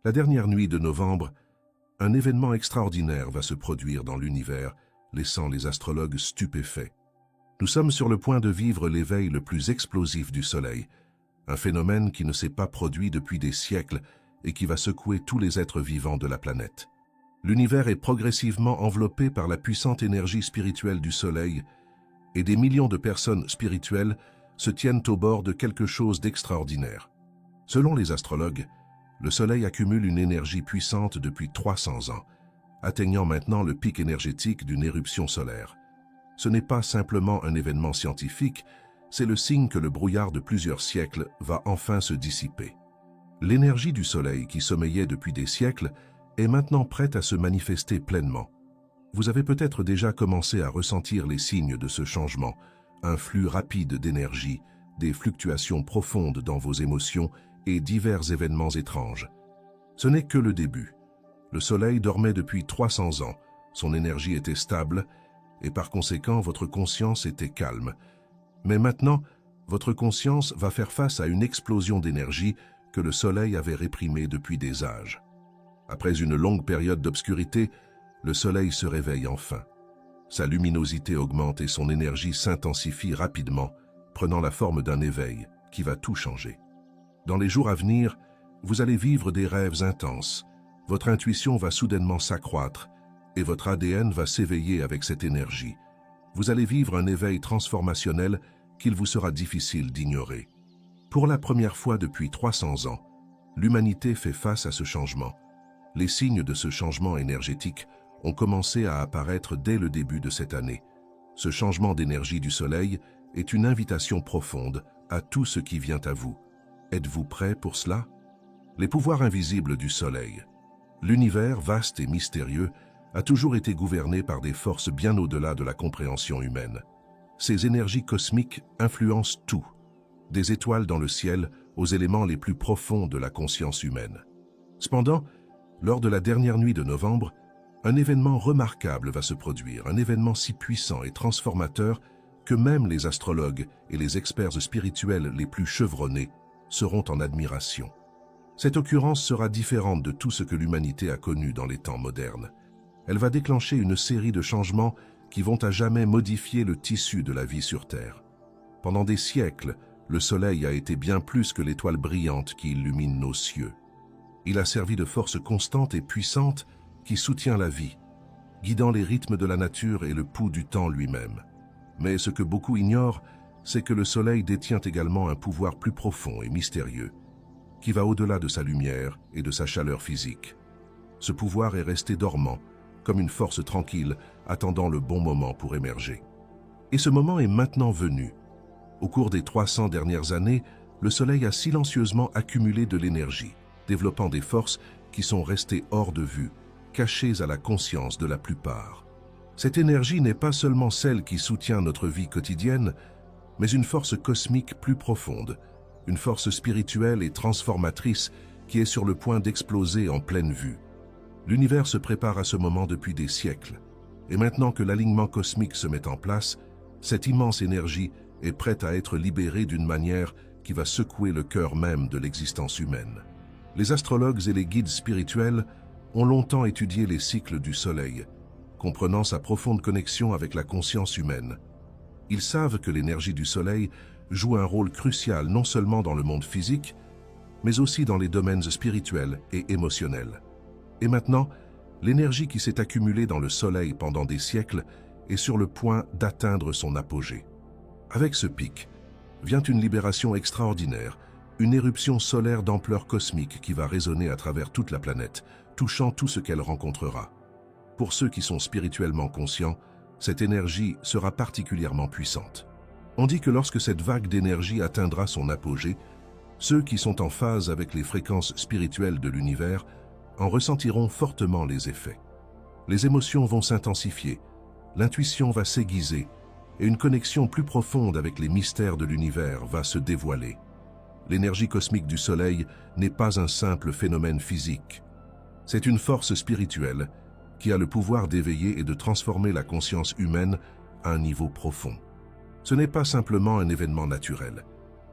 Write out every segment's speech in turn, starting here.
La dernière nuit de novembre, un événement extraordinaire va se produire dans l'univers, laissant les astrologues stupéfaits. Nous sommes sur le point de vivre l'éveil le plus explosif du Soleil, un phénomène qui ne s'est pas produit depuis des siècles et qui va secouer tous les êtres vivants de la planète. L'univers est progressivement enveloppé par la puissante énergie spirituelle du Soleil et des millions de personnes spirituelles se tiennent au bord de quelque chose d'extraordinaire. Selon les astrologues, le Soleil accumule une énergie puissante depuis 300 ans, atteignant maintenant le pic énergétique d'une éruption solaire. Ce n'est pas simplement un événement scientifique, c'est le signe que le brouillard de plusieurs siècles va enfin se dissiper. L'énergie du Soleil qui sommeillait depuis des siècles est maintenant prête à se manifester pleinement. Vous avez peut-être déjà commencé à ressentir les signes de ce changement, un flux rapide d'énergie, des fluctuations profondes dans vos émotions et divers événements étranges. Ce n'est que le début. Le Soleil dormait depuis 300 ans, son énergie était stable et par conséquent votre conscience était calme. Mais maintenant, votre conscience va faire face à une explosion d'énergie que le Soleil avait réprimée depuis des âges. Après une longue période d'obscurité, le Soleil se réveille enfin. Sa luminosité augmente et son énergie s'intensifie rapidement, prenant la forme d'un éveil qui va tout changer. Dans les jours à venir, vous allez vivre des rêves intenses, votre intuition va soudainement s'accroître et votre ADN va s'éveiller avec cette énergie. Vous allez vivre un éveil transformationnel qu'il vous sera difficile d'ignorer. Pour la première fois depuis 300 ans, l'humanité fait face à ce changement. Les signes de ce changement énergétique ont commencé à apparaître dès le début de cette année. Ce changement d'énergie du Soleil est une invitation profonde à tout ce qui vient à vous. Êtes-vous prêt pour cela? Les pouvoirs invisibles du Soleil. L'univers, vaste et mystérieux, a toujours été gouverné par des forces bien au-delà de la compréhension humaine. Ces énergies cosmiques influencent tout, des étoiles dans le ciel aux éléments les plus profonds de la conscience humaine. Cependant, lors de la dernière nuit de novembre, un événement remarquable va se produire, un événement si puissant et transformateur que même les astrologues et les experts spirituels les plus chevronnés seront en admiration. Cette occurrence sera différente de tout ce que l'humanité a connu dans les temps modernes. Elle va déclencher une série de changements qui vont à jamais modifier le tissu de la vie sur Terre. Pendant des siècles, le Soleil a été bien plus que l'étoile brillante qui illumine nos cieux. Il a servi de force constante et puissante qui soutient la vie, guidant les rythmes de la nature et le pouls du temps lui-même. Mais ce que beaucoup ignorent, c'est que le Soleil détient également un pouvoir plus profond et mystérieux, qui va au-delà de sa lumière et de sa chaleur physique. Ce pouvoir est resté dormant, comme une force tranquille, attendant le bon moment pour émerger. Et ce moment est maintenant venu. Au cours des 300 dernières années, le Soleil a silencieusement accumulé de l'énergie, développant des forces qui sont restées hors de vue, cachées à la conscience de la plupart. Cette énergie n'est pas seulement celle qui soutient notre vie quotidienne, mais une force cosmique plus profonde, une force spirituelle et transformatrice qui est sur le point d'exploser en pleine vue. L'univers se prépare à ce moment depuis des siècles, et maintenant que l'alignement cosmique se met en place, cette immense énergie est prête à être libérée d'une manière qui va secouer le cœur même de l'existence humaine. Les astrologues et les guides spirituels ont longtemps étudié les cycles du Soleil, comprenant sa profonde connexion avec la conscience humaine. Ils savent que l'énergie du Soleil joue un rôle crucial non seulement dans le monde physique, mais aussi dans les domaines spirituels et émotionnels. Et maintenant, l'énergie qui s'est accumulée dans le Soleil pendant des siècles est sur le point d'atteindre son apogée. Avec ce pic, vient une libération extraordinaire, une éruption solaire d'ampleur cosmique qui va résonner à travers toute la planète, touchant tout ce qu'elle rencontrera. Pour ceux qui sont spirituellement conscients, cette énergie sera particulièrement puissante. On dit que lorsque cette vague d'énergie atteindra son apogée, ceux qui sont en phase avec les fréquences spirituelles de l'univers en ressentiront fortement les effets. Les émotions vont s'intensifier, l'intuition va s'aiguiser et une connexion plus profonde avec les mystères de l'univers va se dévoiler. L'énergie cosmique du Soleil n'est pas un simple phénomène physique. C'est une force spirituelle qui a le pouvoir d'éveiller et de transformer la conscience humaine à un niveau profond. Ce n'est pas simplement un événement naturel,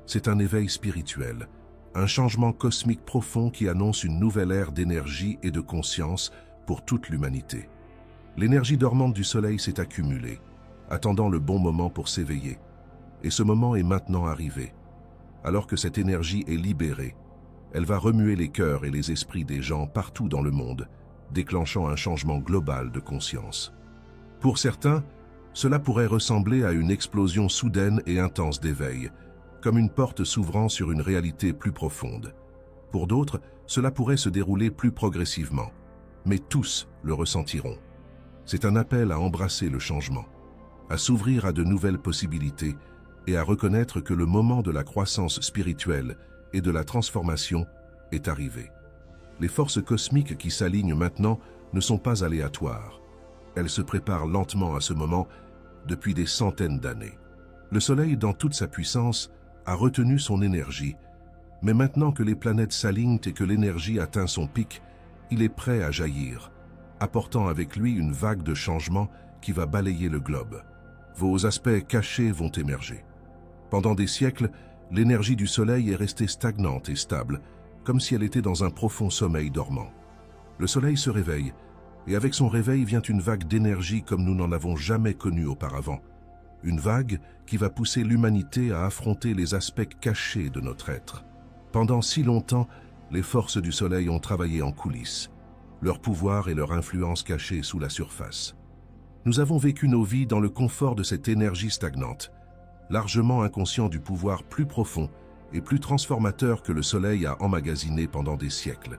c'est un éveil spirituel, un changement cosmique profond qui annonce une nouvelle ère d'énergie et de conscience pour toute l'humanité. L'énergie dormante du Soleil s'est accumulée, attendant le bon moment pour s'éveiller. Et ce moment est maintenant arrivé. Alors que cette énergie est libérée, elle va remuer les cœurs et les esprits des gens partout dans le monde, déclenchant un changement global de conscience. Pour certains, cela pourrait ressembler à une explosion soudaine et intense d'éveil, comme une porte s'ouvrant sur une réalité plus profonde. Pour d'autres, cela pourrait se dérouler plus progressivement, mais tous le ressentiront. C'est un appel à embrasser le changement, à s'ouvrir à de nouvelles possibilités et à reconnaître que le moment de la croissance spirituelle et de la transformation est arrivé. Les forces cosmiques qui s'alignent maintenant ne sont pas aléatoires. Elles se préparent lentement à ce moment depuis des centaines d'années. Le Soleil, dans toute sa puissance, a retenu son énergie, mais maintenant que les planètes s'alignent et que l'énergie atteint son pic, il est prêt à jaillir, apportant avec lui une vague de changement qui va balayer le globe. Vos aspects cachés vont émerger. Pendant des siècles, l'énergie du Soleil est restée stagnante et stable, comme si elle était dans un profond sommeil dormant. Le Soleil se réveille, et avec son réveil vient une vague d'énergie comme nous n'en avons jamais connue auparavant. Une vague qui va pousser l'humanité à affronter les aspects cachés de notre être. Pendant si longtemps, les forces du Soleil ont travaillé en coulisses, leur pouvoir et leur influence cachées sous la surface. Nous avons vécu nos vies dans le confort de cette énergie stagnante, largement inconscient du pouvoir plus profond et plus transformateur que le Soleil a emmagasiné pendant des siècles.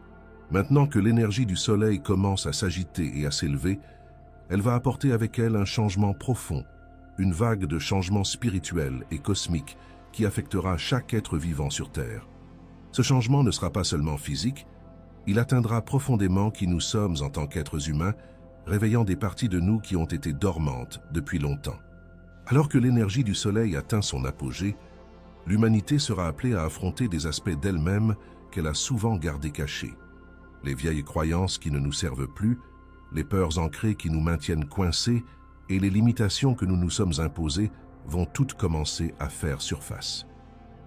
Maintenant que l'énergie du Soleil commence à s'agiter et à s'élever, elle va apporter avec elle un changement profond, une vague de changements spirituels et cosmiques qui affectera chaque être vivant sur Terre. Ce changement ne sera pas seulement physique, il atteindra profondément qui nous sommes en tant qu'êtres humains, réveillant des parties de nous qui ont été dormantes depuis longtemps. Alors que l'énergie du Soleil atteint son apogée, l'humanité sera appelée à affronter des aspects d'elle-même qu'elle a souvent gardés cachés. Les vieilles croyances qui ne nous servent plus, les peurs ancrées qui nous maintiennent coincés et les limitations que nous nous sommes imposées vont toutes commencer à faire surface.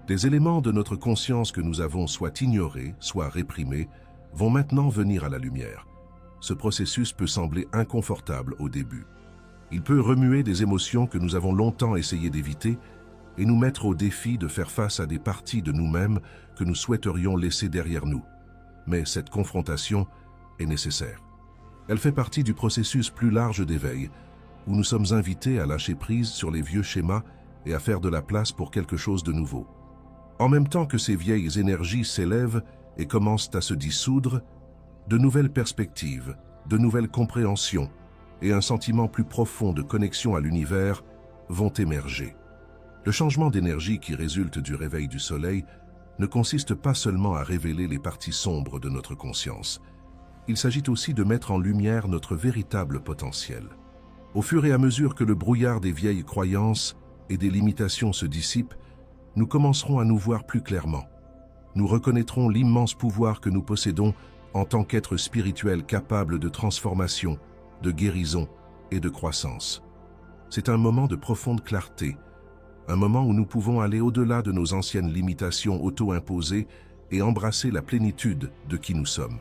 Des éléments de notre conscience que nous avons soit ignorés, soit réprimés, vont maintenant venir à la lumière. Ce processus peut sembler inconfortable au début. Il peut remuer des émotions que nous avons longtemps essayé d'éviter et nous mettre au défi de faire face à des parties de nous-mêmes que nous souhaiterions laisser derrière nous. Mais cette confrontation est nécessaire. Elle fait partie du processus plus large d'éveil, où nous sommes invités à lâcher prise sur les vieux schémas et à faire de la place pour quelque chose de nouveau. En même temps que ces vieilles énergies s'élèvent et commencent à se dissoudre, de nouvelles perspectives, de nouvelles compréhensions et un sentiment plus profond de connexion à l'univers vont émerger. Le changement d'énergie qui résulte du réveil du Soleil ne consiste pas seulement à révéler les parties sombres de notre conscience. Il s'agit aussi de mettre en lumière notre véritable potentiel. Au fur et à mesure que le brouillard des vieilles croyances et des limitations se dissipe, nous commencerons à nous voir plus clairement. Nous reconnaîtrons l'immense pouvoir que nous possédons en tant qu'êtres spirituels capables de transformation, de guérison et de croissance. C'est un moment de profonde clarté, un moment où nous pouvons aller au-delà de nos anciennes limitations auto-imposées et embrasser la plénitude de qui nous sommes.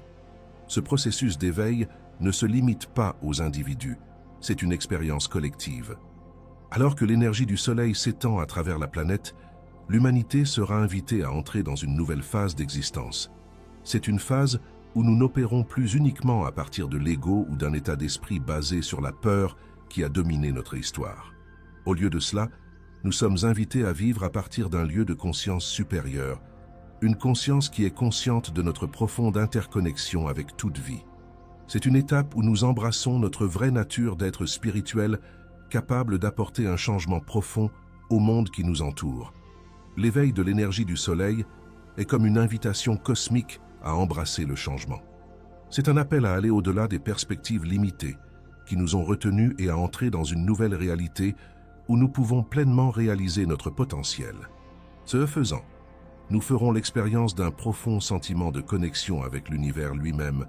Ce processus d'éveil ne se limite pas aux individus, c'est une expérience collective. Alors que l'énergie du Soleil s'étend à travers la planète, l'humanité sera invitée à entrer dans une nouvelle phase d'existence. C'est une phase où nous n'opérons plus uniquement à partir de l'ego ou d'un état d'esprit basé sur la peur qui a dominé notre histoire. Au lieu de cela, nous sommes invités à vivre à partir d'un lieu de conscience supérieure, une conscience qui est consciente de notre profonde interconnexion avec toute vie. C'est une étape où nous embrassons notre vraie nature d'être spirituel, capable d'apporter un changement profond au monde qui nous entoure. L'éveil de l'énergie du Soleil est comme une invitation cosmique à embrasser le changement. C'est un appel à aller au-delà des perspectives limitées qui nous ont retenus et à entrer dans une nouvelle réalité où nous pouvons pleinement réaliser notre potentiel. Ce faisant, nous ferons l'expérience d'un profond sentiment de connexion avec l'univers lui-même,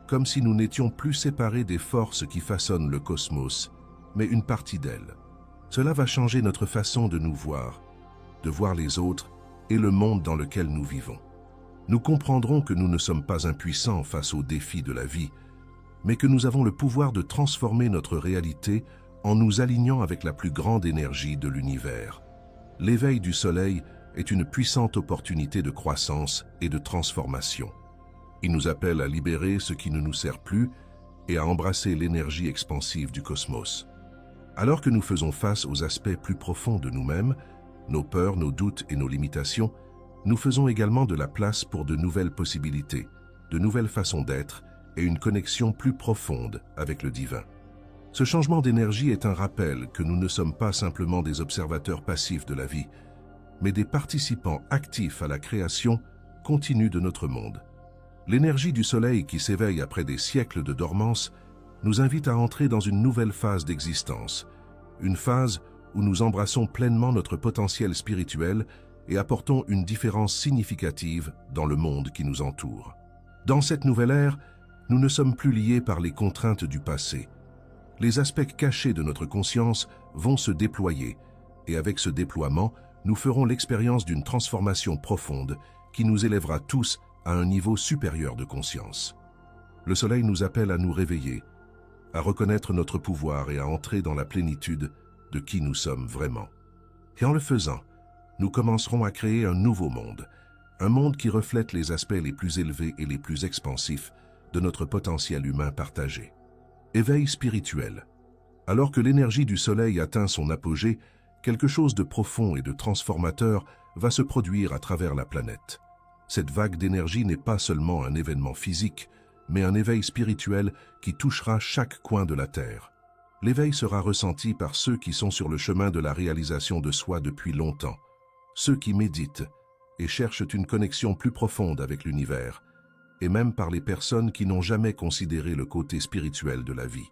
comme si nous n'étions plus séparés des forces qui façonnent le cosmos, mais une partie d'elle. Cela va changer notre façon de nous voir, de voir les autres et le monde dans lequel nous vivons. Nous comprendrons que nous ne sommes pas impuissants face aux défis de la vie, mais que nous avons le pouvoir de transformer notre réalité en nous alignant avec la plus grande énergie de l'univers. L'éveil du soleil est une puissante opportunité de croissance et de transformation. Il nous appelle à libérer ce qui ne nous sert plus et à embrasser l'énergie expansive du cosmos. Alors que nous faisons face aux aspects plus profonds de nous-mêmes, nos peurs, nos doutes et nos limitations, nous faisons également de la place pour de nouvelles possibilités, de nouvelles façons d'être et une connexion plus profonde avec le divin. Ce changement d'énergie est un rappel que nous ne sommes pas simplement des observateurs passifs de la vie, mais des participants actifs à la création continue de notre monde. L'énergie du soleil qui s'éveille après des siècles de dormance nous invite à entrer dans une nouvelle phase d'existence, une phase où nous embrassons pleinement notre potentiel spirituel et apportons une différence significative dans le monde qui nous entoure. Dans cette nouvelle ère, nous ne sommes plus liés par les contraintes du passé. Les aspects cachés de notre conscience vont se déployer, et avec ce déploiement, nous ferons l'expérience d'une transformation profonde qui nous élèvera tous à un niveau supérieur de conscience. Le soleil nous appelle à nous réveiller, à reconnaître notre pouvoir et à entrer dans la plénitude de qui nous sommes vraiment. Et en le faisant, nous commencerons à créer un nouveau monde, un monde qui reflète les aspects les plus élevés et les plus expansifs de notre potentiel humain partagé. Éveil spirituel. Alors que l'énergie du soleil atteint son apogée, quelque chose de profond et de transformateur va se produire à travers la planète. Cette vague d'énergie n'est pas seulement un événement physique, mais un éveil spirituel qui touchera chaque coin de la Terre. L'éveil sera ressenti par ceux qui sont sur le chemin de la réalisation de soi depuis longtemps, ceux qui méditent et cherchent une connexion plus profonde avec l'univers, et même par les personnes qui n'ont jamais considéré le côté spirituel de la vie.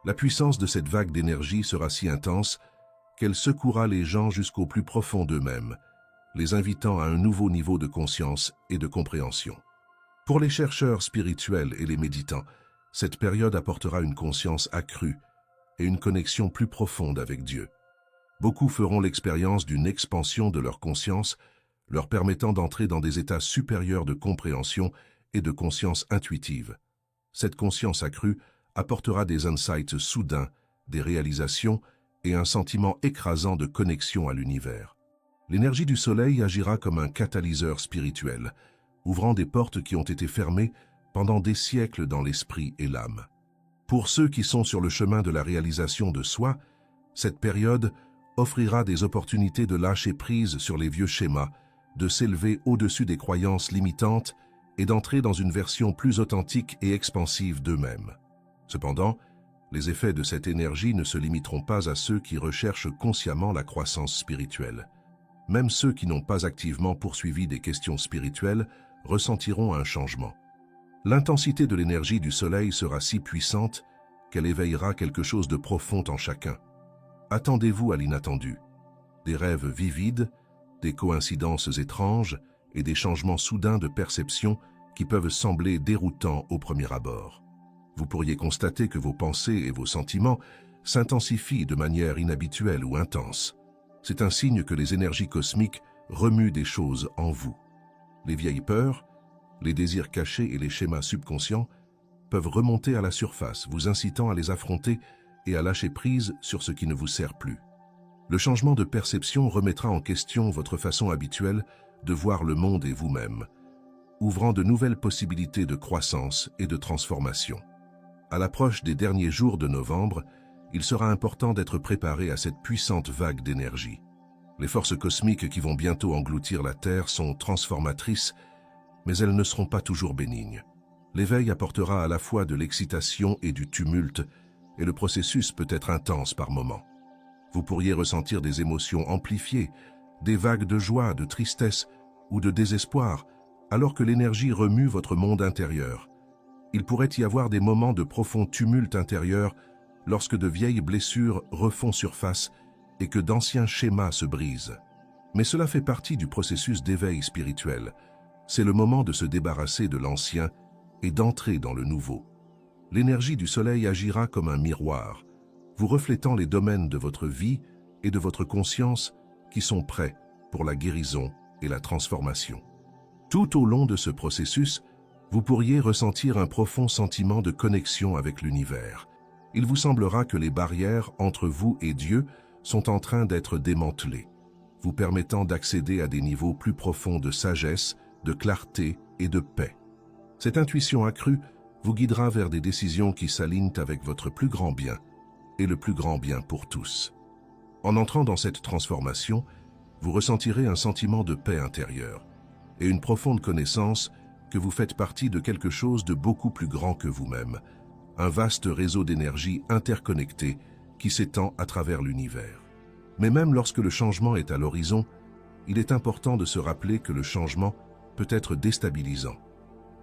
La puissance de cette vague d'énergie sera si intense qu'elle secouera les gens jusqu'au plus profond d'eux-mêmes, les invitant à un nouveau niveau de conscience et de compréhension. Pour les chercheurs spirituels et les méditants, cette période apportera une conscience accrue et une connexion plus profonde avec Dieu. Beaucoup feront l'expérience d'une expansion de leur conscience, leur permettant d'entrer dans des états supérieurs de compréhension et de conscience intuitive. Cette conscience accrue apportera des insights soudains, des réalisations et un sentiment écrasant de connexion à l'univers. L'énergie du soleil agira comme un catalyseur spirituel, ouvrant des portes qui ont été fermées pendant des siècles dans l'esprit et l'âme. Pour ceux qui sont sur le chemin de la réalisation de soi, cette période offrira des opportunités de lâcher prise sur les vieux schémas, de s'élever au-dessus des croyances limitantes et d'entrer dans une version plus authentique et expansive d'eux-mêmes. Cependant, les effets de cette énergie ne se limiteront pas à ceux qui recherchent consciemment la croissance spirituelle. Même ceux qui n'ont pas activement poursuivi des questions spirituelles ressentiront un changement. L'intensité de l'énergie du soleil sera si puissante qu'elle éveillera quelque chose de profond en chacun. Attendez-vous à l'inattendu. Des rêves vivides, des coïncidences étranges et des changements soudains de perception qui peuvent sembler déroutants au premier abord. Vous pourriez constater que vos pensées et vos sentiments s'intensifient de manière inhabituelle ou intense. C'est un signe que les énergies cosmiques remuent des choses en vous. Les vieilles peurs, les désirs cachés et les schémas subconscients peuvent remonter à la surface, vous incitant à les affronter et à lâcher prise sur ce qui ne vous sert plus. Le changement de perception remettra en question votre façon habituelle de voir le monde et vous-même, ouvrant de nouvelles possibilités de croissance et de transformation. À l'approche des derniers jours de novembre, il sera important d'être préparé à cette puissante vague d'énergie. Les forces cosmiques qui vont bientôt engloutir la Terre sont transformatrices, mais elles ne seront pas toujours bénignes. L'éveil apportera à la fois de l'excitation et du tumulte, et le processus peut être intense par moments. Vous pourriez ressentir des émotions amplifiées, des vagues de joie, de tristesse ou de désespoir, alors que l'énergie remue votre monde intérieur. Il pourrait y avoir des moments de profond tumulte intérieur lorsque de vieilles blessures refont surface et que d'anciens schémas se brisent. Mais cela fait partie du processus d'éveil spirituel. C'est le moment de se débarrasser de l'ancien et d'entrer dans le nouveau. L'énergie du soleil agira comme un miroir, vous reflétant les domaines de votre vie et de votre conscience qui sont prêts pour la guérison et la transformation. Tout au long de ce processus, vous pourriez ressentir un profond sentiment de connexion avec l'univers. Il vous semblera que les barrières entre vous et Dieu sont en train d'être démantelées, vous permettant d'accéder à des niveaux plus profonds de sagesse, de clarté et de paix. Cette intuition accrue vous guidera vers des décisions qui s'alignent avec votre plus grand bien et le plus grand bien pour tous. En entrant dans cette transformation, vous ressentirez un sentiment de paix intérieure et une profonde connaissance que vous faites partie de quelque chose de beaucoup plus grand que vous-même, un vaste réseau d'énergie interconnecté qui s'étend à travers l'univers. Mais même lorsque le changement est à l'horizon, il est important de se rappeler que le changement peut être déstabilisant.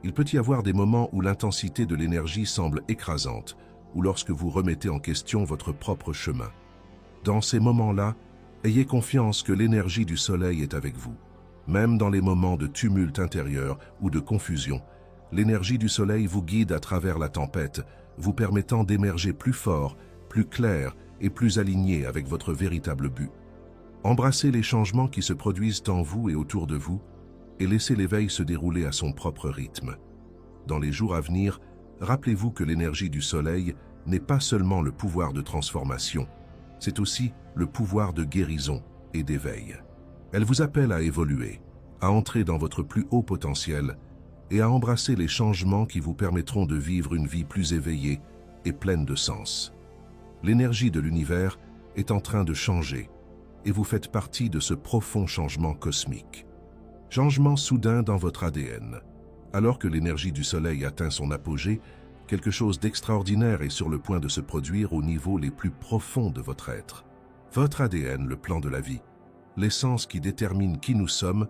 Il peut y avoir des moments où l'intensité de l'énergie semble écrasante, ou lorsque vous remettez en question votre propre chemin. Dans ces moments-là, ayez confiance que l'énergie du soleil est avec vous. Même dans les moments de tumulte intérieur ou de confusion, l'énergie du soleil vous guide à travers la tempête, vous permettant d'émerger plus fort, plus clair et plus aligné avec votre véritable but. Embrassez les changements qui se produisent en vous et autour de vous, et laissez l'éveil se dérouler à son propre rythme. Dans les jours à venir, rappelez-vous que l'énergie du soleil n'est pas seulement le pouvoir de transformation, c'est aussi le pouvoir de guérison et d'éveil. Elle vous appelle à évoluer, à entrer dans votre plus haut potentiel et à embrasser les changements qui vous permettront de vivre une vie plus éveillée et pleine de sens. L'énergie de l'univers est en train de changer et vous faites partie de ce profond changement cosmique. Changement soudain dans votre ADN. Alors que l'énergie du soleil atteint son apogée, quelque chose d'extraordinaire est sur le point de se produire au niveau les plus profonds de votre être. Votre ADN, le plan de la vie, l'essence qui détermine qui nous sommes,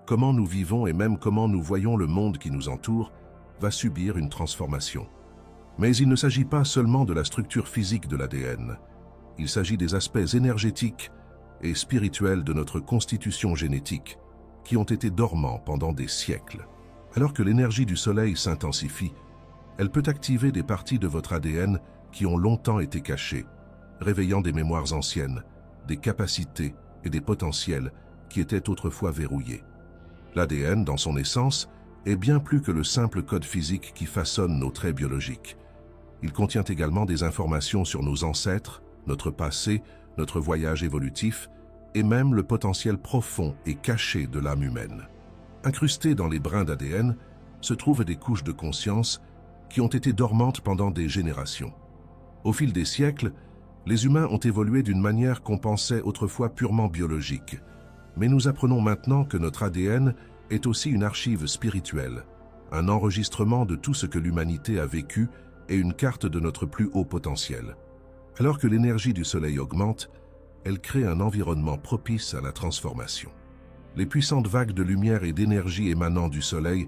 comment nous vivons et même comment nous voyons le monde qui nous entoure, va subir une transformation. Mais il ne s'agit pas seulement de la structure physique de l'ADN. Il s'agit des aspects énergétiques et spirituels de notre constitution génétique, qui ont été dormants pendant des siècles. Alors que l'énergie du soleil s'intensifie, elle peut activer des parties de votre ADN qui ont longtemps été cachées, réveillant des mémoires anciennes, des capacités et des potentiels qui étaient autrefois verrouillés. L'ADN, dans son essence, est bien plus que le simple code physique qui façonne nos traits biologiques. Il contient également des informations sur nos ancêtres, notre passé, notre voyage évolutif, et même le potentiel profond et caché de l'âme humaine. Incrustés dans les brins d'ADN se trouvent des couches de conscience qui ont été dormantes pendant des générations. Au fil des siècles, les humains ont évolué d'une manière qu'on pensait autrefois purement biologique. Mais nous apprenons maintenant que notre ADN est aussi une archive spirituelle, un enregistrement de tout ce que l'humanité a vécu et une carte de notre plus haut potentiel. Alors que l'énergie du soleil augmente, elle crée un environnement propice à la transformation. Les puissantes vagues de lumière et d'énergie émanant du soleil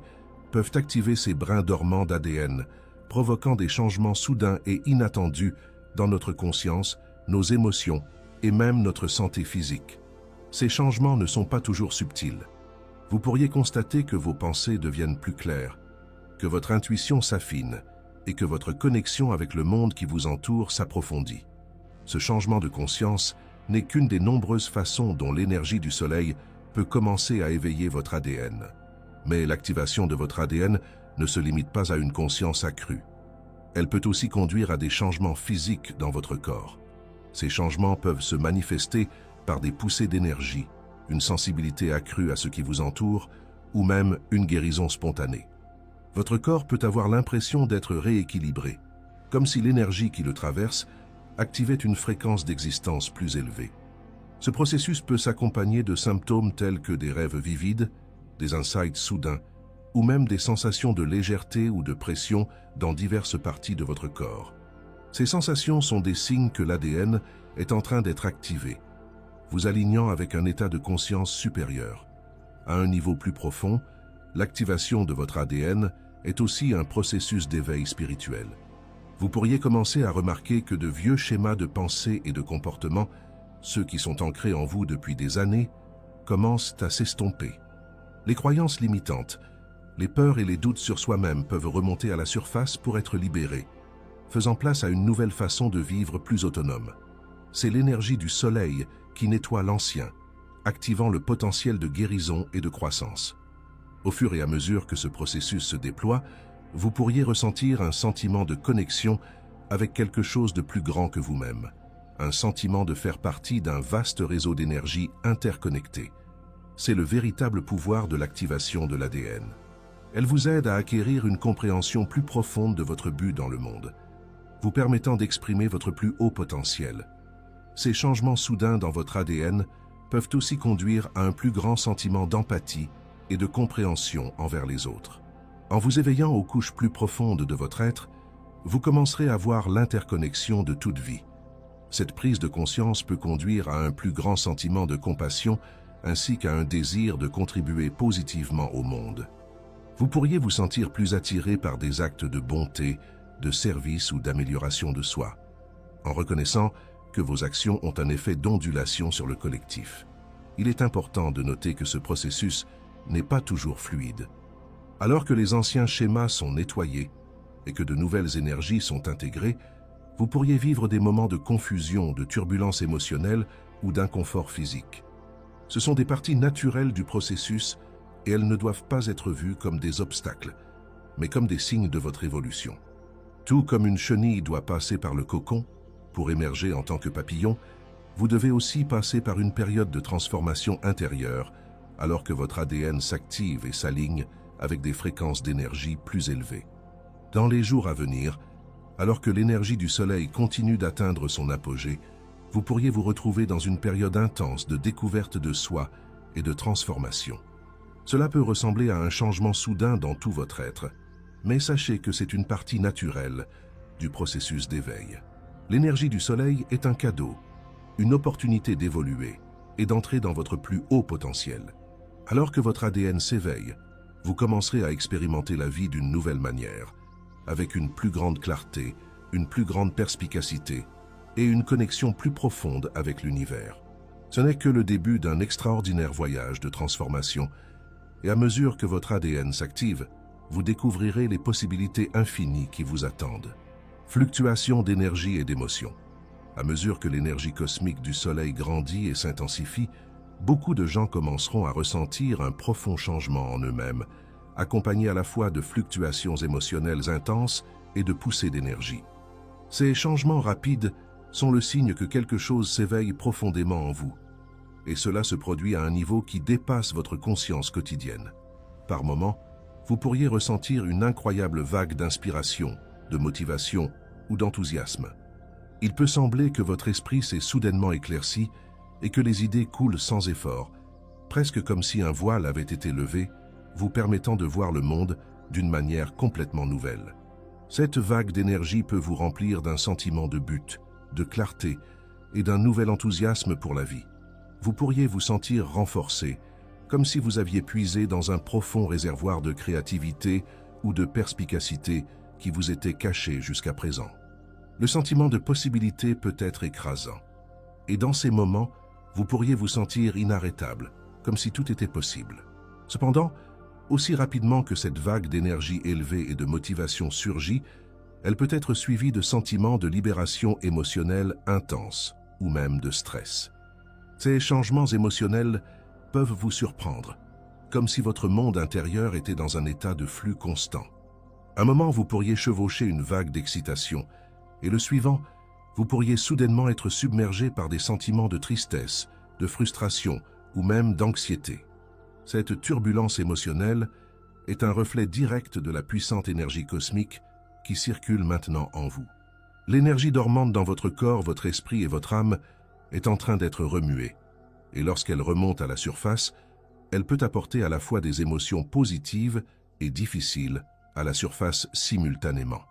peuvent activer ces brins dormants d'ADN, provoquant des changements soudains et inattendus dans notre conscience, nos émotions et même notre santé physique. Ces changements ne sont pas toujours subtils. Vous pourriez constater que vos pensées deviennent plus claires, que votre intuition s'affine et que votre connexion avec le monde qui vous entoure s'approfondit. Ce changement de conscience n'est qu'une des nombreuses façons dont l'énergie du soleil peut commencer à éveiller votre ADN. Mais l'activation de votre ADN ne se limite pas à une conscience accrue. Elle peut aussi conduire à des changements physiques dans votre corps. Ces changements peuvent se manifester par des poussées d'énergie, une sensibilité accrue à ce qui vous entoure, ou même une guérison spontanée. Votre corps peut avoir l'impression d'être rééquilibré, comme si l'énergie qui le traverse activait une fréquence d'existence plus élevée. Ce processus peut s'accompagner de symptômes tels que des rêves vivides, des insights soudains, ou même des sensations de légèreté ou de pression dans diverses parties de votre corps. Ces sensations sont des signes que l'ADN est en train d'être activé, vous alignant avec un état de conscience supérieur. À un niveau plus profond, l'activation de votre ADN est aussi un processus d'éveil spirituel. Vous pourriez commencer à remarquer que de vieux schémas de pensée et de comportement, ceux qui sont ancrés en vous depuis des années, commencent à s'estomper. Les croyances limitantes, les peurs et les doutes sur soi-même peuvent remonter à la surface pour être libérés, faisant place à une nouvelle façon de vivre plus autonome. C'est l'énergie du soleil qui nettoie l'ancien, activant le potentiel de guérison et de croissance. Au fur et à mesure que ce processus se déploie, vous pourriez ressentir un sentiment de connexion avec quelque chose de plus grand que vous-même, un sentiment de faire partie d'un vaste réseau d'énergie interconnecté. C'est le véritable pouvoir de l'activation de l'ADN. Elle vous aide à acquérir une compréhension plus profonde de votre but dans le monde, vous permettant d'exprimer votre plus haut potentiel. Ces changements soudains dans votre ADN peuvent aussi conduire à un plus grand sentiment d'empathie et de compréhension envers les autres. En vous éveillant aux couches plus profondes de votre être, vous commencerez à voir l'interconnexion de toute vie. Cette prise de conscience peut conduire à un plus grand sentiment de compassion ainsi qu'à un désir de contribuer positivement au monde. Vous pourriez vous sentir plus attiré par des actes de bonté, de service ou d'amélioration de soi, en reconnaissant que vos actions ont un effet d'ondulation sur le collectif. Il est important de noter que ce processus n'est pas toujours fluide. Alors que les anciens schémas sont nettoyés et que de nouvelles énergies sont intégrées, vous pourriez vivre des moments de confusion, de turbulence émotionnelle ou d'inconfort physique. Ce sont des parties naturelles du processus et elles ne doivent pas être vues comme des obstacles, mais comme des signes de votre évolution. Tout comme une chenille doit passer par le cocon pour émerger en tant que papillon, vous devez aussi passer par une période de transformation intérieure alors que votre ADN s'active et s'aligne avec des fréquences d'énergie plus élevées. Dans les jours à venir, alors que l'énergie du Soleil continue d'atteindre son apogée, vous pourriez vous retrouver dans une période intense de découverte de soi et de transformation. Cela peut ressembler à un changement soudain dans tout votre être, mais sachez que c'est une partie naturelle du processus d'éveil. L'énergie du Soleil est un cadeau, une opportunité d'évoluer et d'entrer dans votre plus haut potentiel. Alors que votre ADN s'éveille, vous commencerez à expérimenter la vie d'une nouvelle manière, avec une plus grande clarté, une plus grande perspicacité et une connexion plus profonde avec l'univers. Ce n'est que le début d'un extraordinaire voyage de transformation, et à mesure que votre ADN s'active, vous découvrirez les possibilités infinies qui vous attendent. Fluctuation d'énergie et d'émotion. À mesure que l'énergie cosmique du Soleil grandit et s'intensifie, beaucoup de gens commenceront à ressentir un profond changement en eux-mêmes, accompagné à la fois de fluctuations émotionnelles intenses et de poussées d'énergie. Ces changements rapides sont le signe que quelque chose s'éveille profondément en vous, et cela se produit à un niveau qui dépasse votre conscience quotidienne. Par moments, vous pourriez ressentir une incroyable vague d'inspiration, de motivation ou d'enthousiasme. Il peut sembler que votre esprit s'est soudainement éclairci et que les idées coulent sans effort, presque comme si un voile avait été levé, vous permettant de voir le monde d'une manière complètement nouvelle. Cette vague d'énergie peut vous remplir d'un sentiment de but, de clarté et d'un nouvel enthousiasme pour la vie. Vous pourriez vous sentir renforcé, comme si vous aviez puisé dans un profond réservoir de créativité ou de perspicacité qui vous était caché jusqu'à présent. Le sentiment de possibilité peut être écrasant. Et dans ces moments, vous pourriez vous sentir inarrêtable, comme si tout était possible. Cependant, aussi rapidement que cette vague d'énergie élevée et de motivation surgit, elle peut être suivie de sentiments de libération émotionnelle intense, ou même de stress. Ces changements émotionnels peuvent vous surprendre, comme si votre monde intérieur était dans un état de flux constant. Un moment, vous pourriez chevaucher une vague d'excitation, et le suivant, vous pourriez soudainement être submergé par des sentiments de tristesse, de frustration ou même d'anxiété. Cette turbulence émotionnelle est un reflet direct de la puissante énergie cosmique qui circule maintenant en vous. L'énergie dormante dans votre corps, votre esprit et votre âme est en train d'être remuée, et lorsqu'elle remonte à la surface, elle peut apporter à la fois des émotions positives et difficiles à la surface simultanément.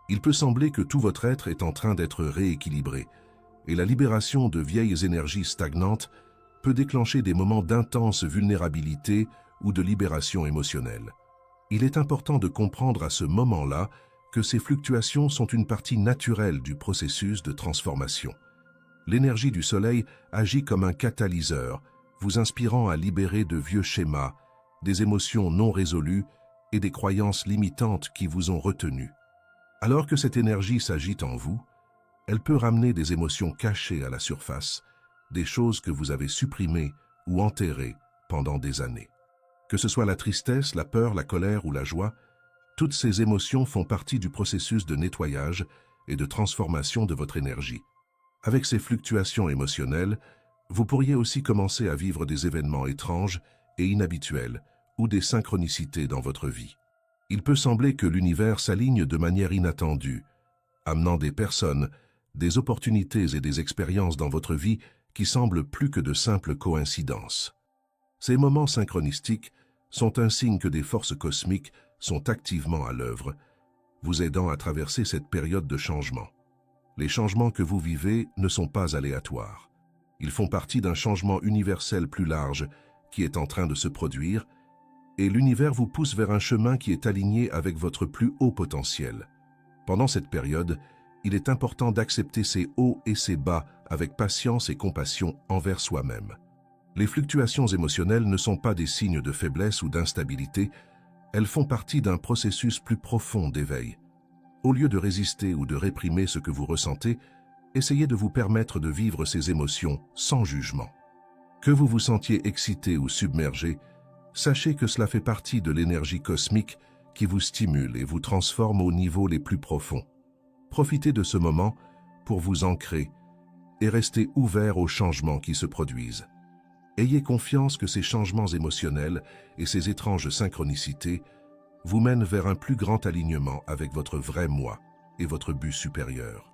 Il peut sembler que tout votre être est en train d'être rééquilibré, et la libération de vieilles énergies stagnantes peut déclencher des moments d'intense vulnérabilité ou de libération émotionnelle. Il est important de comprendre à ce moment-là que ces fluctuations sont une partie naturelle du processus de transformation. L'énergie du Soleil agit comme un catalyseur, vous inspirant à libérer de vieux schémas, des émotions non résolues et des croyances limitantes qui vous ont retenu. Alors que cette énergie s'agite en vous, elle peut ramener des émotions cachées à la surface, des choses que vous avez supprimées ou enterrées pendant des années. Que ce soit la tristesse, la peur, la colère ou la joie, toutes ces émotions font partie du processus de nettoyage et de transformation de votre énergie. Avec ces fluctuations émotionnelles, vous pourriez aussi commencer à vivre des événements étranges et inhabituels ou des synchronicités dans votre vie. Il peut sembler que l'univers s'aligne de manière inattendue, amenant des personnes, des opportunités et des expériences dans votre vie qui semblent plus que de simples coïncidences. Ces moments synchronistiques sont un signe que des forces cosmiques sont activement à l'œuvre, vous aidant à traverser cette période de changement. Les changements que vous vivez ne sont pas aléatoires. Ils font partie d'un changement universel plus large qui est en train de se produire, et l'univers vous pousse vers un chemin qui est aligné avec votre plus haut potentiel. Pendant cette période, il est important d'accepter ces hauts et ces bas avec patience et compassion envers soi-même. Les fluctuations émotionnelles ne sont pas des signes de faiblesse ou d'instabilité, elles font partie d'un processus plus profond d'éveil. Au lieu de résister ou de réprimer ce que vous ressentez, essayez de vous permettre de vivre ces émotions sans jugement. Que vous vous sentiez excité ou submergé, sachez que cela fait partie de l'énergie cosmique qui vous stimule et vous transforme aux niveaux les plus profonds. Profitez de ce moment pour vous ancrer et restez ouvert aux changements qui se produisent. Ayez confiance que ces changements émotionnels et ces étranges synchronicités vous mènent vers un plus grand alignement avec votre vrai moi et votre but supérieur.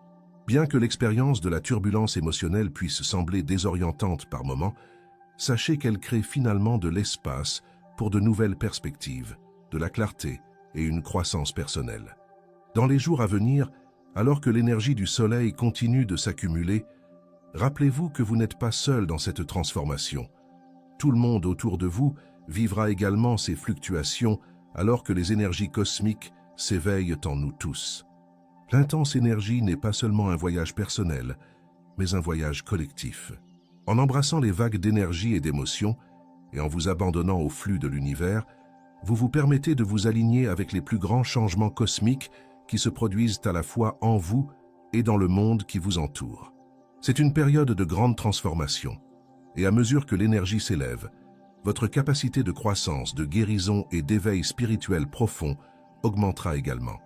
Bien que l'expérience de la turbulence émotionnelle puisse sembler désorientante par moments, sachez qu'elle crée finalement de l'espace pour de nouvelles perspectives, de la clarté et une croissance personnelle. Dans les jours à venir, alors que l'énergie du soleil continue de s'accumuler, rappelez-vous que vous n'êtes pas seul dans cette transformation. Tout le monde autour de vous vivra également ces fluctuations alors que les énergies cosmiques s'éveillent en nous tous. L'intense énergie n'est pas seulement un voyage personnel, mais un voyage collectif. En embrassant les vagues d'énergie et d'émotion, et en vous abandonnant au flux de l'univers, vous vous permettez de vous aligner avec les plus grands changements cosmiques qui se produisent à la fois en vous et dans le monde qui vous entoure. C'est une période de grande transformation, et à mesure que l'énergie s'élève, votre capacité de croissance, de guérison et d'éveil spirituel profond augmentera également.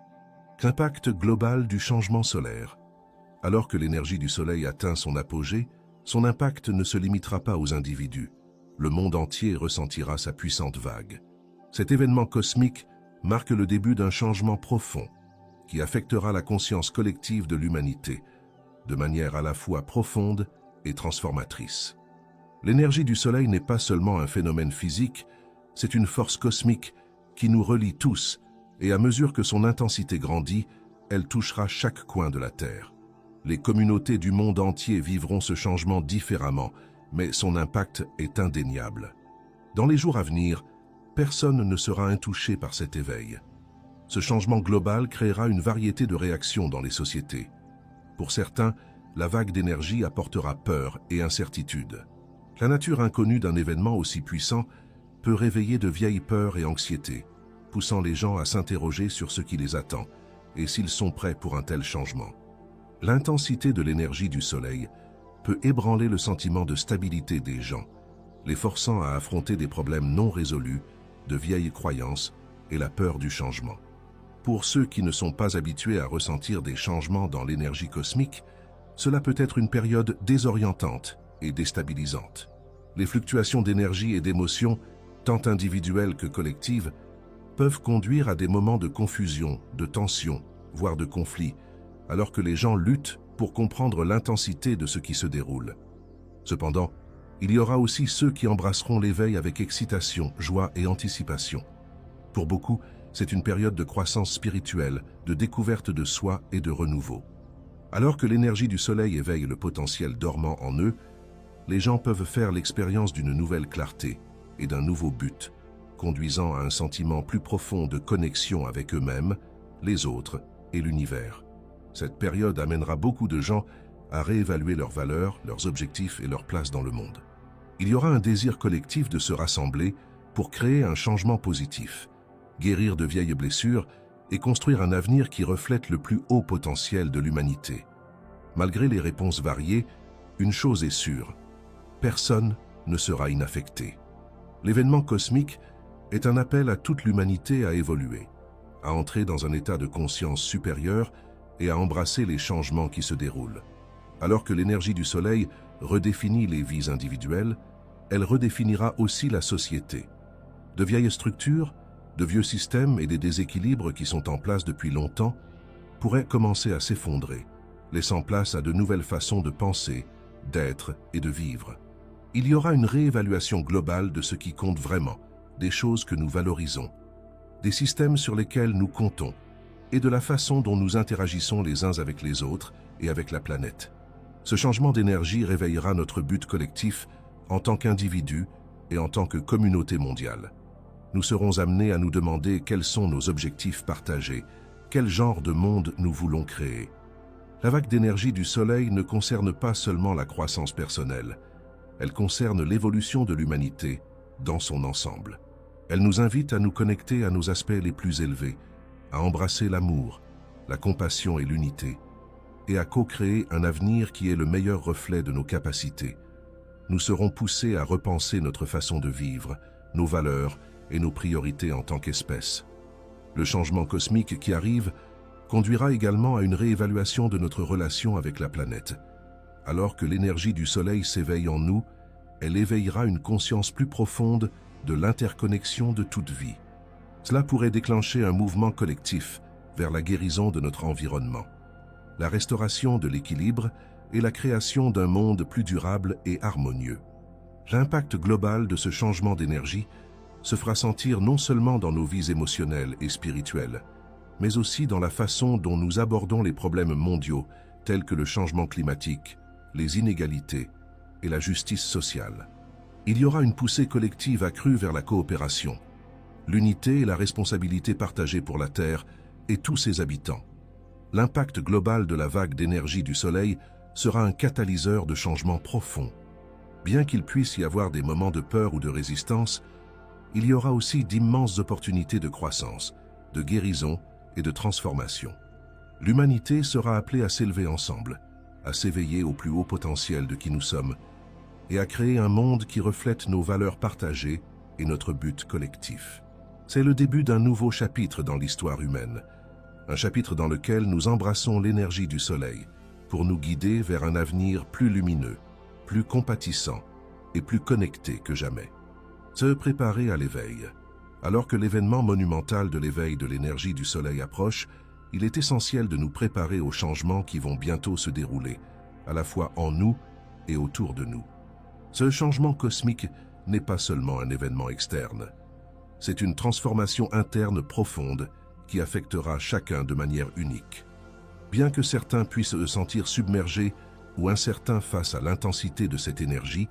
L'impact global du changement solaire. Alors que l'énergie du soleil atteint son apogée, son impact ne se limitera pas aux individus. Le monde entier ressentira sa puissante vague. Cet événement cosmique marque le début d'un changement profond qui affectera la conscience collective de l'humanité, de manière à la fois profonde et transformatrice. L'énergie du soleil n'est pas seulement un phénomène physique, c'est une force cosmique qui nous relie tous, et à mesure que son intensité grandit, elle touchera chaque coin de la Terre. Les communautés du monde entier vivront ce changement différemment, mais son impact est indéniable. Dans les jours à venir, personne ne sera intouché par cet éveil. Ce changement global créera une variété de réactions dans les sociétés. Pour certains, la vague d'énergie apportera peur et incertitude. La nature inconnue d'un événement aussi puissant peut réveiller de vieilles peurs et anxiétés, poussant les gens à s'interroger sur ce qui les attend et s'ils sont prêts pour un tel changement. L'intensité de l'énergie du soleil peut ébranler le sentiment de stabilité des gens, les forçant à affronter des problèmes non résolus, de vieilles croyances et la peur du changement. Pour ceux qui ne sont pas habitués à ressentir des changements dans l'énergie cosmique, cela peut être une période désorientante et déstabilisante. Les fluctuations d'énergie et d'émotions, tant individuelles que collectives, peuvent conduire à des moments de confusion, de tension, voire de conflit, alors que les gens luttent pour comprendre l'intensité de ce qui se déroule. Cependant, il y aura aussi ceux qui embrasseront l'éveil avec excitation, joie et anticipation. Pour beaucoup, c'est une période de croissance spirituelle, de découverte de soi et de renouveau. Alors que l'énergie du soleil éveille le potentiel dormant en eux, les gens peuvent faire l'expérience d'une nouvelle clarté et d'un nouveau but, conduisant à un sentiment plus profond de connexion avec eux-mêmes, les autres et l'univers. Cette période amènera beaucoup de gens à réévaluer leurs valeurs, leurs objectifs et leur place dans le monde. Il y aura un désir collectif de se rassembler pour créer un changement positif, guérir de vieilles blessures et construire un avenir qui reflète le plus haut potentiel de l'humanité. Malgré les réponses variées, une chose est sûre, personne ne sera inaffecté. L'événement cosmique est un appel à toute l'humanité à évoluer, à entrer dans un état de conscience supérieur et à embrasser les changements qui se déroulent. Alors que l'énergie du soleil redéfinit les vies individuelles, elle redéfinira aussi la société. De vieilles structures, de vieux systèmes et des déséquilibres qui sont en place depuis longtemps pourraient commencer à s'effondrer, laissant place à de nouvelles façons de penser, d'être et de vivre. Il y aura une réévaluation globale de ce qui compte vraiment, des choses que nous valorisons, des systèmes sur lesquels nous comptons et de la façon dont nous interagissons les uns avec les autres et avec la planète. Ce changement d'énergie réveillera notre but collectif en tant qu'individu et en tant que communauté mondiale. Nous serons amenés à nous demander quels sont nos objectifs partagés, quel genre de monde nous voulons créer. La vague d'énergie du soleil ne concerne pas seulement la croissance personnelle, elle concerne l'évolution de l'humanité dans son ensemble. Elle nous invite à nous connecter à nos aspects les plus élevés, à embrasser l'amour, la compassion et l'unité, et à co-créer un avenir qui est le meilleur reflet de nos capacités. Nous serons poussés à repenser notre façon de vivre, nos valeurs et nos priorités en tant qu'espèce. Le changement cosmique qui arrive conduira également à une réévaluation de notre relation avec la planète. Alors que l'énergie du soleil s'éveille en nous, elle éveillera une conscience plus profonde de l'interconnexion de toute vie. Cela pourrait déclencher un mouvement collectif vers la guérison de notre environnement, la restauration de l'équilibre et la création d'un monde plus durable et harmonieux. L'impact global de ce changement d'énergie se fera sentir non seulement dans nos vies émotionnelles et spirituelles, mais aussi dans la façon dont nous abordons les problèmes mondiaux tels que le changement climatique, les inégalités et la justice sociale. Il y aura une poussée collective accrue vers la coopération, l'unité et la responsabilité partagée pour la Terre et tous ses habitants. L'impact global de la vague d'énergie du Soleil sera un catalyseur de changements profonds. Bien qu'il puisse y avoir des moments de peur ou de résistance, il y aura aussi d'immenses opportunités de croissance, de guérison et de transformation. L'humanité sera appelée à s'élever ensemble, à s'éveiller au plus haut potentiel de qui nous sommes et à créer un monde qui reflète nos valeurs partagées et notre but collectif. C'est le début d'un nouveau chapitre dans l'histoire humaine, un chapitre dans lequel nous embrassons l'énergie du soleil pour nous guider vers un avenir plus lumineux, plus compatissant et plus connecté que jamais. Se préparer à l'éveil. Alors que l'événement monumental de l'éveil de l'énergie du soleil approche, il est essentiel de nous préparer aux changements qui vont bientôt se dérouler, à la fois en nous et autour de nous. Ce changement cosmique n'est pas seulement un événement externe. C'est une transformation interne profonde qui affectera chacun de manière unique. Bien que certains puissent se sentir submergés ou incertains face à l'intensité de cette énergie,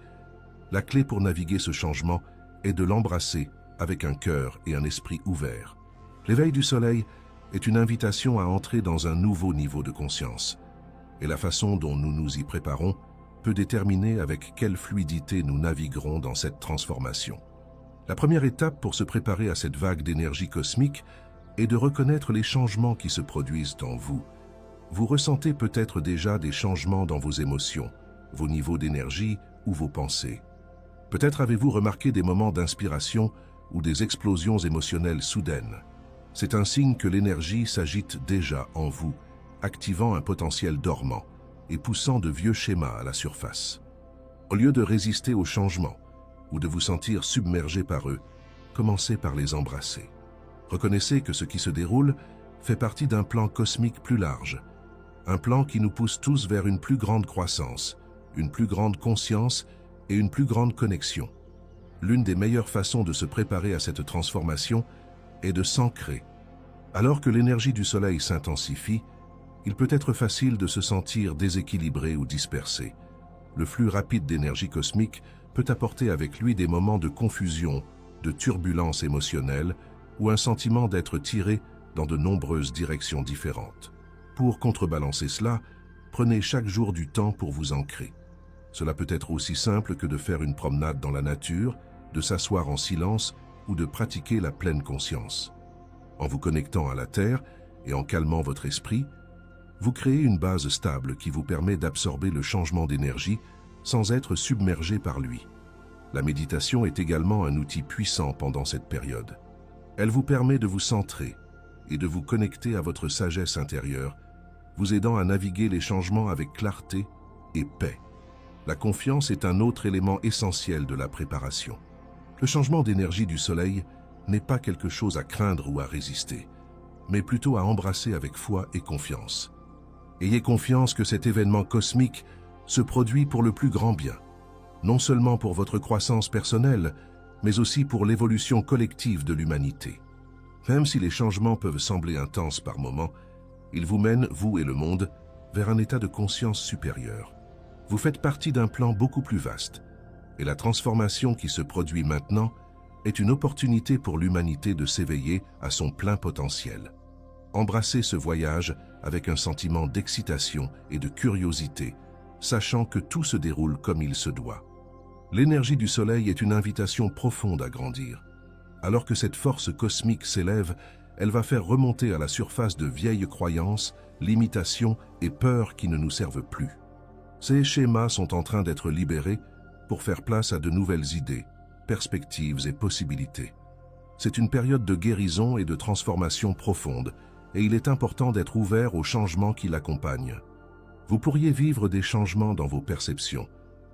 la clé pour naviguer ce changement est de l'embrasser avec un cœur et un esprit ouverts. L'éveil du soleil est une invitation à entrer dans un nouveau niveau de conscience, et la façon dont nous nous y préparons peut déterminer avec quelle fluidité nous naviguerons dans cette transformation. La première étape pour se préparer à cette vague d'énergie cosmique est de reconnaître les changements qui se produisent en vous. Vous ressentez peut-être déjà des changements dans vos émotions, vos niveaux d'énergie ou vos pensées. Peut-être avez-vous remarqué des moments d'inspiration ou des explosions émotionnelles soudaines. C'est un signe que l'énergie s'agite déjà en vous, activant un potentiel dormant et poussant de vieux schémas à la surface. Au lieu de résister aux changements ou de vous sentir submergé par eux, commencez par les embrasser. Reconnaissez que ce qui se déroule fait partie d'un plan cosmique plus large, un plan qui nous pousse tous vers une plus grande croissance, une plus grande conscience et une plus grande connexion. L'une des meilleures façons de se préparer à cette transformation est de s'ancrer. Alors que l'énergie du soleil s'intensifie, il peut être facile de se sentir déséquilibré ou dispersé. Le flux rapide d'énergie cosmique peut apporter avec lui des moments de confusion, de turbulence émotionnelle ou un sentiment d'être tiré dans de nombreuses directions différentes. Pour contrebalancer cela, prenez chaque jour du temps pour vous ancrer. Cela peut être aussi simple que de faire une promenade dans la nature, de s'asseoir en silence ou de pratiquer la pleine conscience. En vous connectant à la Terre et en calmant votre esprit, vous créez une base stable qui vous permet d'absorber le changement d'énergie sans être submergé par lui. La méditation est également un outil puissant pendant cette période. Elle vous permet de vous centrer et de vous connecter à votre sagesse intérieure, vous aidant à naviguer les changements avec clarté et paix. La confiance est un autre élément essentiel de la préparation. Le changement d'énergie du soleil n'est pas quelque chose à craindre ou à résister, mais plutôt à embrasser avec foi et confiance. Ayez confiance que cet événement cosmique se produit pour le plus grand bien, non seulement pour votre croissance personnelle, mais aussi pour l'évolution collective de l'humanité. Même si les changements peuvent sembler intenses par moments, ils vous mènent, vous et le monde, vers un état de conscience supérieur. Vous faites partie d'un plan beaucoup plus vaste, et la transformation qui se produit maintenant est une opportunité pour l'humanité de s'éveiller à son plein potentiel. Embrassez ce voyage avec un sentiment d'excitation et de curiosité, sachant que tout se déroule comme il se doit. L'énergie du soleil est une invitation profonde à grandir. Alors que cette force cosmique s'élève, elle va faire remonter à la surface de vieilles croyances, limitations et peurs qui ne nous servent plus. Ces schémas sont en train d'être libérés pour faire place à de nouvelles idées, perspectives et possibilités. C'est une période de guérison et de transformation profonde, et il est important d'être ouvert aux changements qui l'accompagnent. Vous pourriez vivre des changements dans vos perceptions,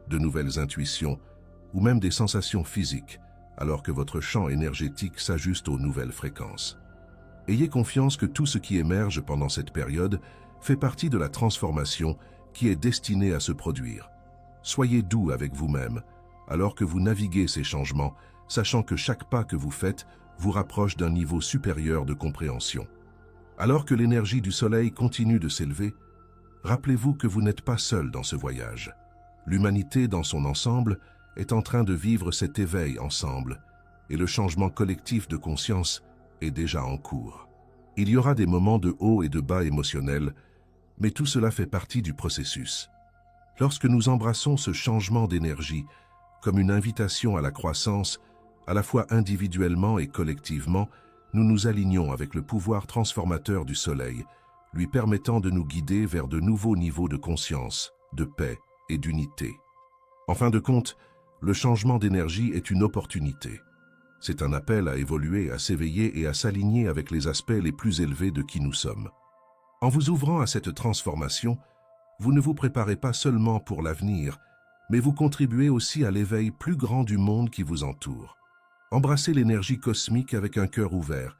de nouvelles intuitions ou même des sensations physiques, alors que votre champ énergétique s'ajuste aux nouvelles fréquences. Ayez confiance que tout ce qui émerge pendant cette période fait partie de la transformation qui est destinée à se produire. Soyez doux avec vous-même, alors que vous naviguez ces changements, sachant que chaque pas que vous faites vous rapproche d'un niveau supérieur de compréhension. Alors que l'énergie du soleil continue de s'élever, rappelez-vous que vous n'êtes pas seul dans ce voyage. L'humanité dans son ensemble est en train de vivre cet éveil ensemble, et le changement collectif de conscience est déjà en cours. Il y aura des moments de haut et de bas émotionnels, mais tout cela fait partie du processus. Lorsque nous embrassons ce changement d'énergie comme une invitation à la croissance, à la fois individuellement et collectivement, nous nous alignons avec le pouvoir transformateur du soleil, lui permettant de nous guider vers de nouveaux niveaux de conscience, de paix et d'unité. En fin de compte, le changement d'énergie est une opportunité. C'est un appel à évoluer, à s'éveiller et à s'aligner avec les aspects les plus élevés de qui nous sommes. En vous ouvrant à cette transformation, vous ne vous préparez pas seulement pour l'avenir, mais vous contribuez aussi à l'éveil plus grand du monde qui vous entoure. Embrassez l'énergie cosmique avec un cœur ouvert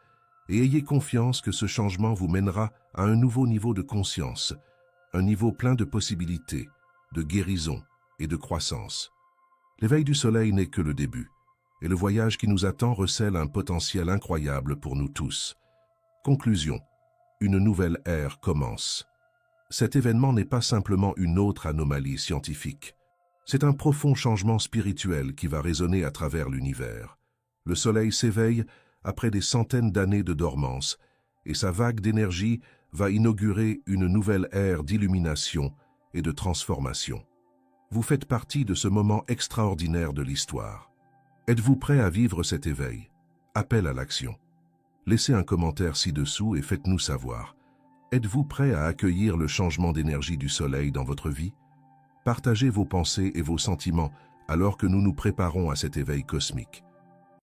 et ayez confiance que ce changement vous mènera à un nouveau niveau de conscience, un niveau plein de possibilités, de guérison et de croissance. L'éveil du soleil n'est que le début, et le voyage qui nous attend recèle un potentiel incroyable pour nous tous. Conclusion. Une nouvelle ère commence. Cet événement n'est pas simplement une autre anomalie scientifique. C'est un profond changement spirituel qui va résonner à travers l'univers. Le soleil s'éveille après des centaines d'années de dormance, et sa vague d'énergie va inaugurer une nouvelle ère d'illumination et de transformation. Vous faites partie de ce moment extraordinaire de l'histoire. Êtes-vous prêt à vivre cet éveil? Appel à l'action. Laissez un commentaire ci-dessous et faites-nous savoir. Êtes-vous prêt à accueillir le changement d'énergie du soleil dans votre vie? Partagez vos pensées et vos sentiments alors que nous nous préparons à cet éveil cosmique.